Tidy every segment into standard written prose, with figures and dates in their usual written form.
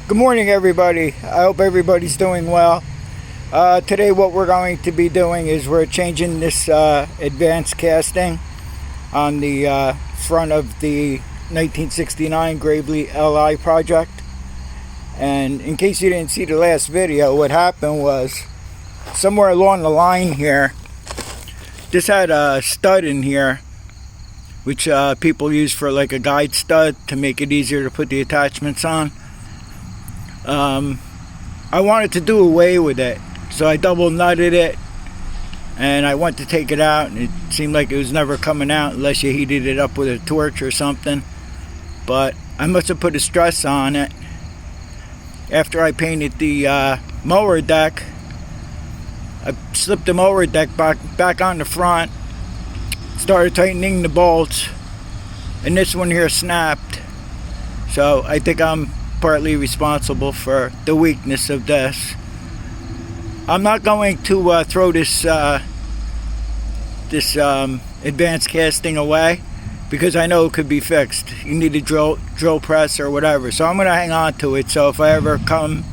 Good morning, everybody. I hope everybody's doing well. Today what we're going to be doing is we're changing this advanced casting on the front of the 1969 Gravely LI project. And in case you didn't see the last video, what happened was somewhere along the line here, this had a stud in here, which people use for like a guide stud to make it easier to put the attachments on. I wanted to do away with it, so I double nutted it and I went to take it out, and it seemed like it was never coming out unless you heated it up with a torch or something. But I must have put a stress on it. After I painted the mower deck, I slipped the mower deck back on the front, started tightening the bolts, and this one here snapped. So I think I'm partly responsible for the weakness of this. I'm not going to throw this advanced casting away, because I know it could be fixed. You need a drill press or whatever, so I'm going to hang on to it. So if I ever come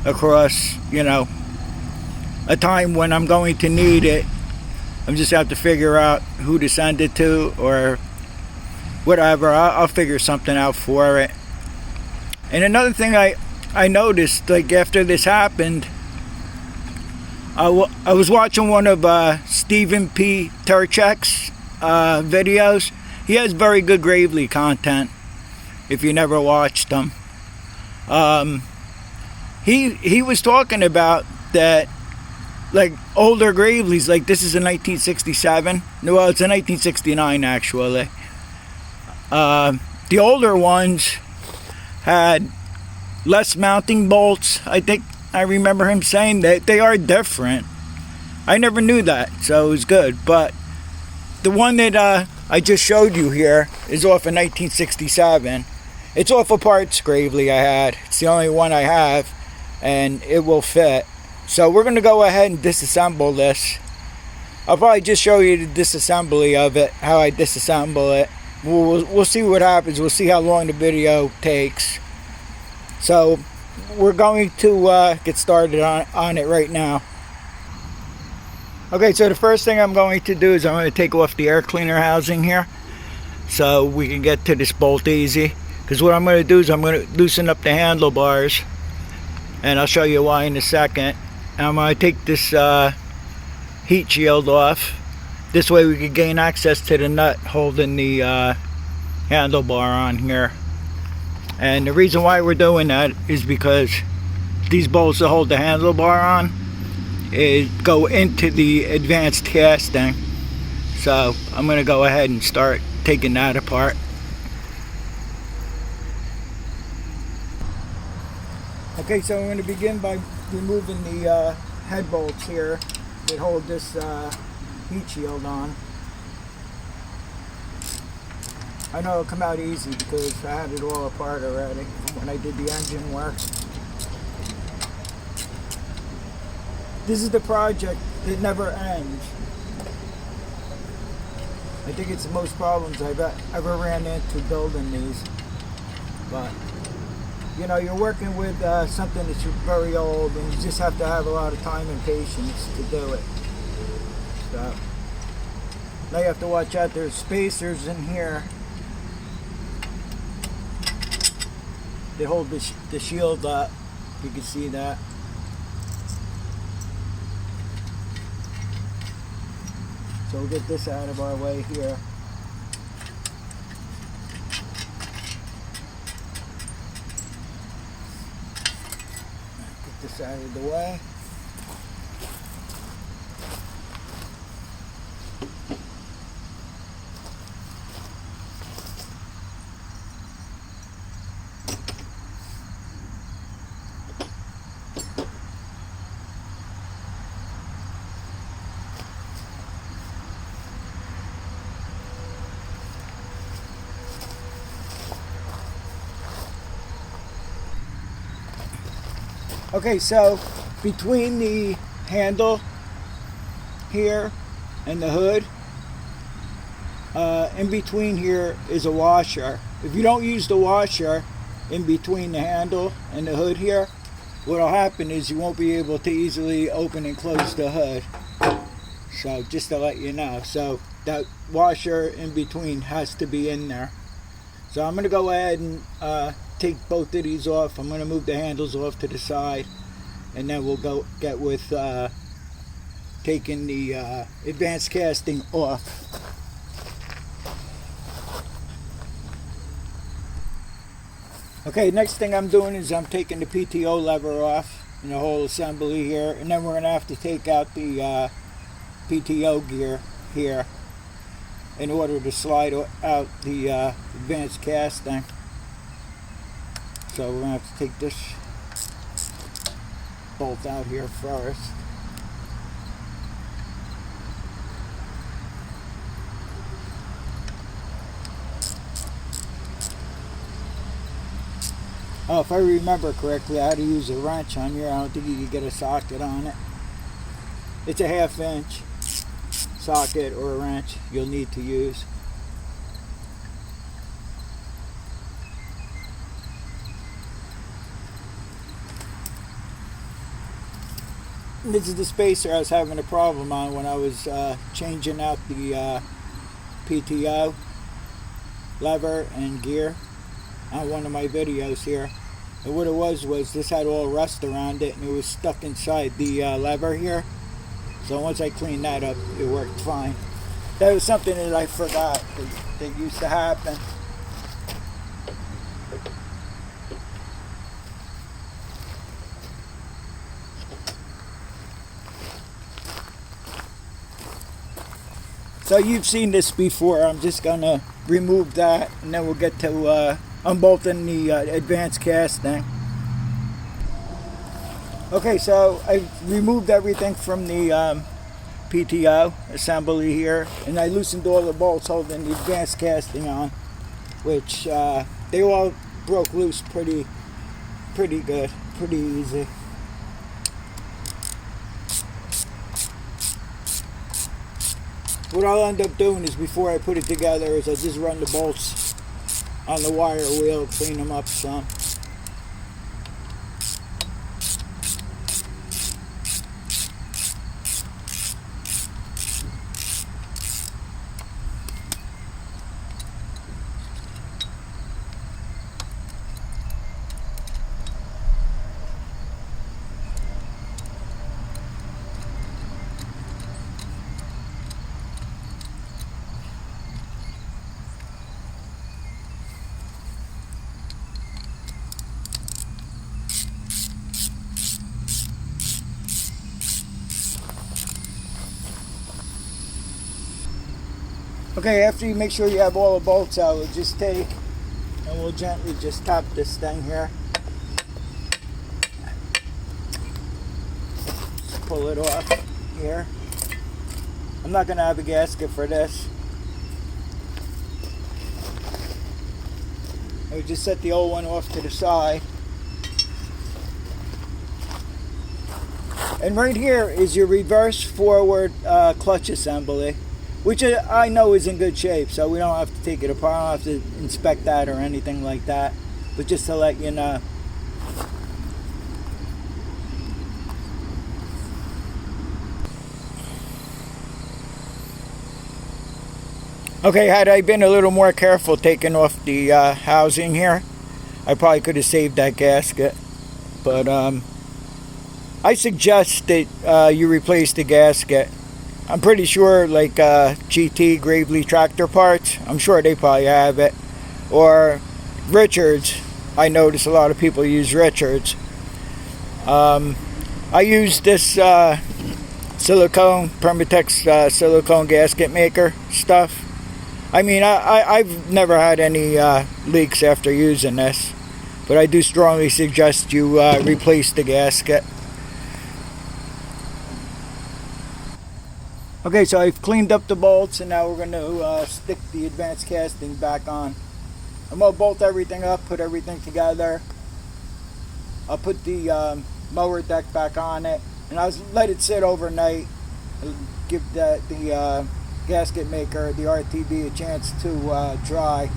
across, a time when I'm going to need it, I'm just have to figure out who to send it to or whatever. I'll figure something out for it. And another thing I noticed, like after this happened, I was watching one of Stephen P. Turchek's videos. He has very good Gravely content, if you never watched them. He was talking about that, like older Gravely's, like this is a 1967. Well, it's a 1969 actually. The older ones had less mounting bolts. I think I remember him saying that they are different. I never knew that, so it was good. But the one that I just showed you here is off of 1967. It's off a parts Gravely I had. It's the only one I have, and it will fit. So we're going to go ahead and disassemble this. I'll probably just show you the disassembly of it, how I disassemble it. We'll see what happens. We'll see how long the video takes. So we're going to get started on it right now. Okay, so the first thing I'm going to do is I'm going to take off the air cleaner housing here, so we can get to this bolt easy. Because what I'm going to do is I'm going to loosen up the handlebars, and I'll show you why in a second. And I'm going to take this heat shield off. This way we can gain access to the nut holding the handlebar on here. And the reason why we're doing that is because these bolts that hold the handlebar on go into the advanced casting. So I'm going to go ahead and start taking that apart. Okay, so I'm going to begin by removing the head bolts here that hold this heat shield on. I know it'll come out easy because I had it all apart already from when I did the engine work. This is the project that never ends. I think it's the most problems I've ever ran into building these. But you're working with something that's very old, and you just have to have a lot of time and patience to do it. So now you have to watch out. There's spacers in here that hold the shield up. You can see that. So we'll get this out of our way here. Get this out of the way. Okay, so between the handle here and the hood, in between here is a washer. If you don't use the washer, in between the handle and the hood here, what'll happen is you won't be able to easily open and close the hood. So just to let you know, so that washer in between has to be in there. So I'm going to go ahead and take both of these off. I'm going to move the handles off to the side, and then we'll go get with taking the advanced casting off. Okay, next thing I'm doing is I'm taking the PTO lever off and the whole assembly here, and then we're going to have to take out the PTO gear here in order to slide out the advanced casting. So we're going to have to take this bolt out here first. Oh, if I remember correctly, I had to use a wrench on here. I don't think you could get a socket on it. It's a 1/2 inch socket or a wrench you'll need to use. This is the spacer I was having a problem on when I was changing out the PTO lever and gear on one of my videos here. And what it was this had all rust around it, and it was stuck inside the lever here. So once I cleaned that up, it worked fine. That was something that I forgot that used to happen. So you've seen this before. I'm just gonna remove that, and then we'll get to unbolting the advanced casting. Okay, so I removed everything from the PTO assembly here, and I loosened all the bolts holding the advanced casting on, which they all broke loose pretty good, pretty easy. What I'll end up doing is, before I put it together, is I'll just run the bolts on the wire wheel, clean them up some. Okay, after you make sure you have all the bolts out, we'll just take and we'll gently just tap this thing here. Just pull it off here. I'm not going to have a gasket for this. I would just set the old one off to the side. And right here is your reverse forward clutch assembly, which I know is in good shape, so we don't have to take it apart. I don't have to inspect that or anything like that, but just to let you know. Okay, had I been a little more careful taking off the housing here, I probably could have saved that gasket. But I suggest that you replace the gasket. I'm pretty sure, like GT Gravely tractor parts, I'm sure they probably have it. Or Richards, I notice a lot of people use Richards. I use this silicone, Permatex silicone gasket maker stuff. I mean, I've never had any leaks after using this, but I do strongly suggest you replace the gasket. Okay, so I've cleaned up the bolts, and now we're going to stick the advanced casting back on. I'm going to bolt everything up, put everything together. I'll put the mower deck back on it, and I'll let it sit overnight. Give the gasket maker, the RTD, a chance to dry.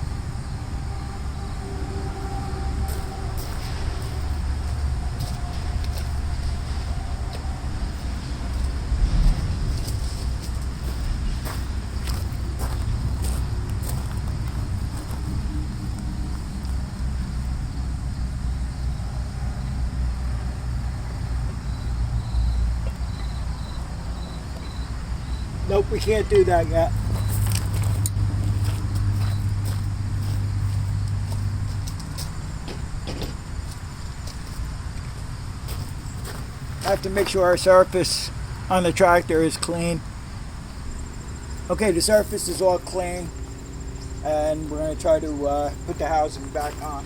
Nope, we can't do that yet. I have to make sure our surface on the tractor is clean. Okay, the surface is all clean, and we're going to try to put the housing back on.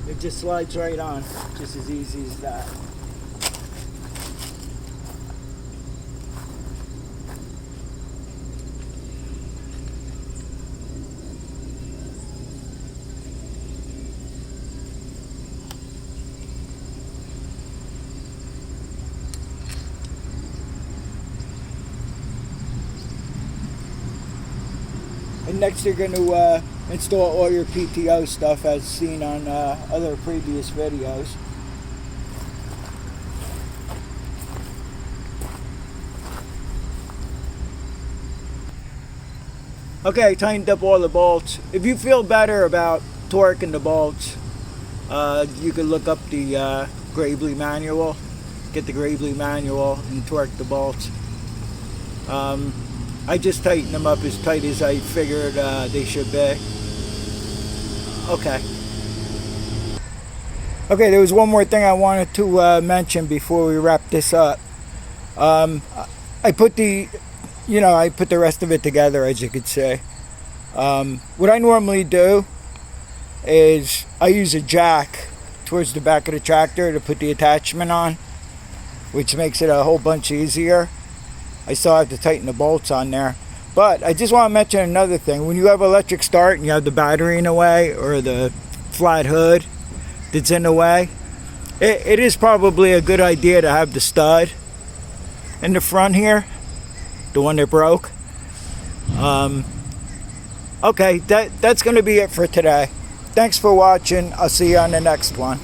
It just slides right on, just as easy as that. And next you're going to install all your PTO stuff as seen on other previous videos. Okay, I tightened up all the bolts. If you feel better about torquing the bolts, you can look up the Gravely manual. Get the Gravely manual and torque the bolts. I just tightened them up as tight as I figured they should be. Okay. Okay, there was one more thing I wanted to mention before we wrap this up. I put the rest of it together, as you could see. What I normally do is I use a jack towards the back of the tractor to put the attachment on, which makes it a whole bunch easier. I still have to tighten the bolts on there. But I just want to mention another thing. When you have electric start and you have the battery in the way, or the flat hood that's in the way, it is probably a good idea to have the stud in the front here, the one that broke. Okay, that's going to be it for today. Thanks for watching. I'll see you on the next one.